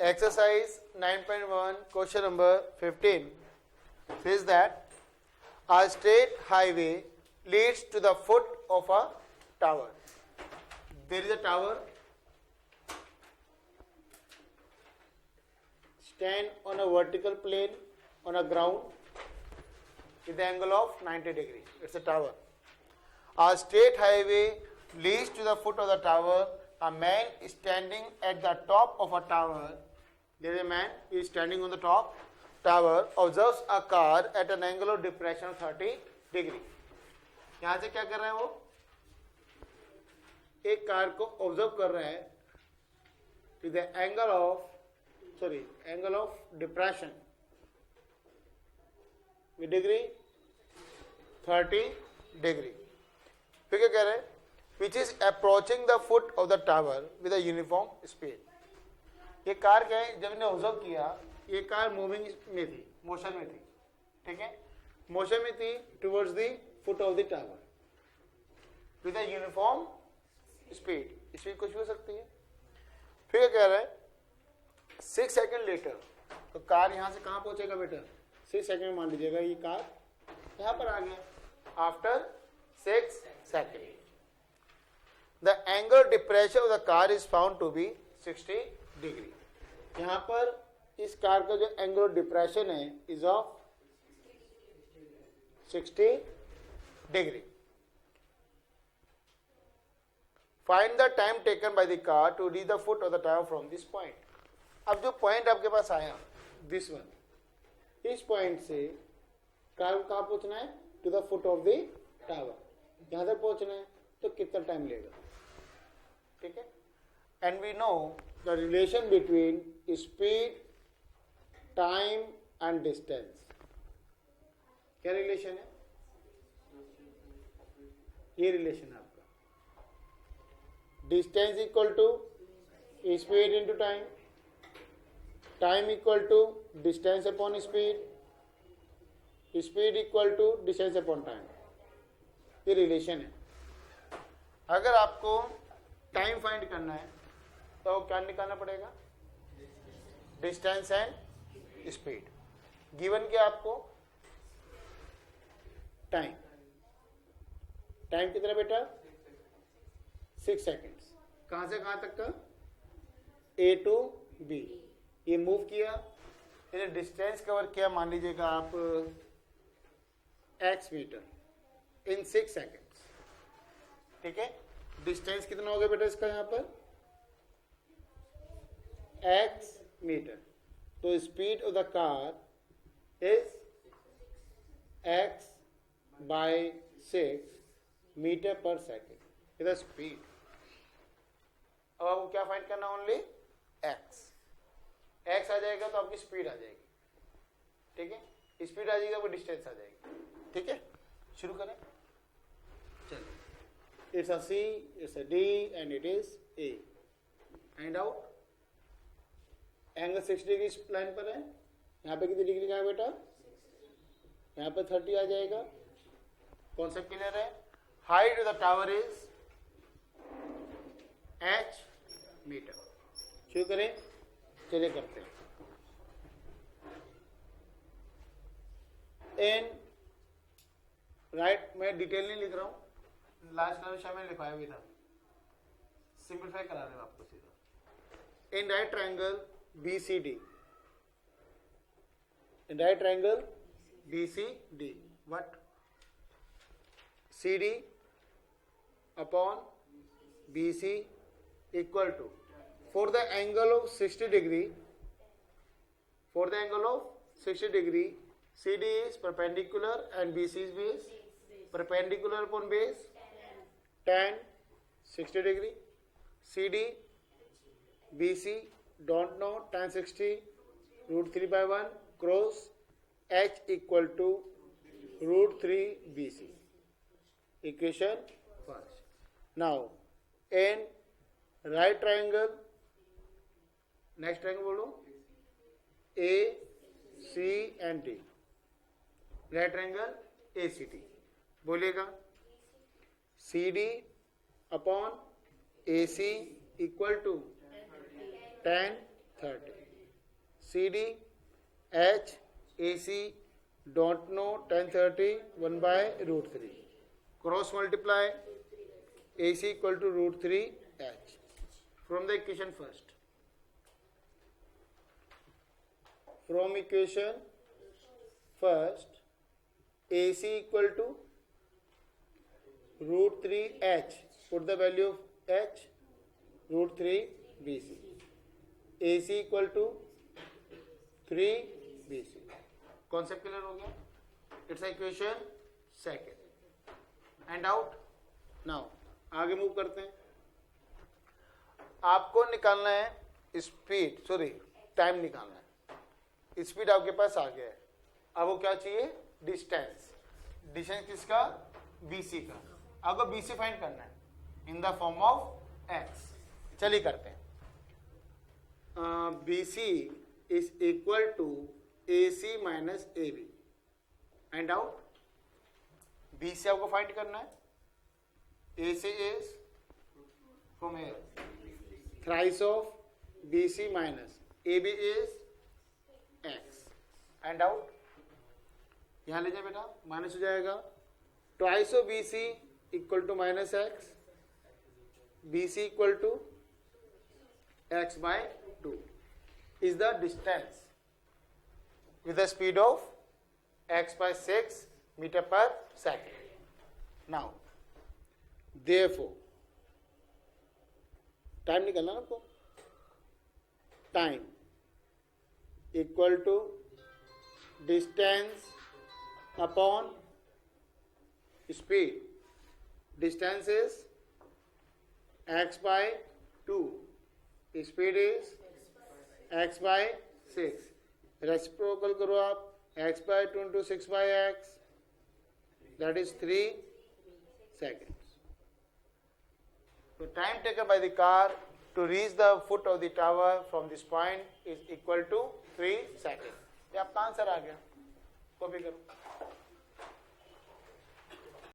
Exercise 9.1, question number 15 says that a straight highway leads to the foot of a tower. There is a tower, stand on a vertical plane on a ground with the angle of 90 degrees. It's a tower. A straight highway leads to the foot of the tower. A man is standing at the top of a tower. There is a man is standing on the top tower, observes a car at an angle of depression of 30 degree. यहाँ से क्या कर रहा है वो? एक car को observe कर रहा है with the angle of depression with degree 30 degree. फिर क्या कह रहे हैं? Which is approaching the foot of the tower with a uniform speed. ये कार क्या है? जब इन्हें ऑब्जर्व किया, ये कार मूविंग में थी, मोशन में थी, ठीक है, मोशन में थी towards the foot of the tower with a uniform speed. Speed कुछ भी हो सकती है. फिर क्या कह रहा है? 6 सेकेंड लेटर, तो कार यहाँ से कहाँ पहुंचेगा बेटा? 6 सेकेंड मान लीजिएगा, ये कार यहाँ पर आ गया. After 6 second the angle depression of the car is found to be 60 degree. यहाँ पर इस कार का जो एंगल ऑफ डिप्रेशन है is of 60 degree. Find the time taken by the car to reach the foot of the tower from this point. अब जो point आपके पास आया, दिस वन, इस पॉइंट से कार को कहाँ पहुंचना है? To the foot of the tower. यहां तक पहुंचना है तो कितना टाइम लेगा? ठीक है. And we know the relation between speed, time and distance. क्या रिलेशन है? ये रिलेशन है आपका. Distance equal to speed into time, time equal to distance upon speed, speed equal to distance upon time. ये relation है. अगर आपको time find करना है तो क्या निकालना पड़ेगा? Distance and speed. गिवन क्या आपको? टाइम. टाइम कितना बेटा? 6 सेकेंड्स. कहां से कहां तक का? A to B. ये मूव किया, इन्हें डिस्टेंस कवर किया, मान लीजिएगा आप x मीटर इन 6 सेकेंड्स. ठीक है. डिस्टेंस कितना हो गया बेटा इसका? यहाँ पर x मीटर. तो speed of the car is x by 6 metre per second. Is speed. अब आपको क्या फाइंड करना? Only x. x आ जाएगा तो आपकी स्पीड आ जाएगी. ठीक है. स्पीड आ जाएगा वो डिस्टेंस आ जाएगी. ठीक है. शुरू करें. चलिए. It's a C, it's a D, and it is A. Find out. Angle 60 degree line पर है. यहाँ पे कितनी डिग्री का है बेटा? यहाँ पर 30 आ जाएगा. कॉन्सेप्ट क्लियर है. Height of the tower is h metre. शुरू करें. चलिए करते हैं. इन राइट, मैं डिटेल नहीं लिख रहा हूं, लास्ट का विषय मैंने लिखवाया भी था, सिंपलीफाई करा रहे हैं आपको सीधा. In right triangle BCD, in right triangle BCD, what? CD upon BC equal to, for the angle of 60 degree, CD is perpendicular and BC is base. Perpendicular upon base, tan 60 degree. CD, BC, don't know, tan 60, root 3 by 1, cross H equal to root 3 BC. Equation first. Now, in right triangle, next triangle बोलो, A, C and D. Right triangle ACD. बोलेगा CD upon AC equal to tan 30. CD, H, AC, don't know, 1030, 1 by root 3. Cross multiply, AC equal to root 3 H. From the equation first. From equation first, AC equal to root 3 H. Put the value of H, root 3 BC. AC equal to 3 BC. Concept clear हो गया? It's equation second. And out. Now आगे move करते हैं. आपको निकालना है speed, sorry time निकालना है. स्पीड आपके पास आ गया है. अब वो क्या चाहिए? डिस्टेंस. डिस्टेंस किसका? BC का. आपको BC फाइंड करना है in the form of x. चलिए करते हैं. BC is equal to AC minus AB. And out. BC आपको फाइंड करना है. AC is from here. Thrice of BC minus AB is x. And out. यहां ले जाए बेटा, माइनस हो जाएगा. Twice of BC equal to minus x. BC equal to x by 2 is the distance with the speed of x by 6 meter per second. Now, therefore, time निकालना ना आपको. Time equal to distance upon speed. Distance is x by 2. Speed is x by 6. Reciprocal करो आप. x by 2 into 6 by x, that is 3 seconds. The time taken by the car to reach the foot of the tower from this point is equal to 3 seconds. ये आपका answer आ गया. Copy करो.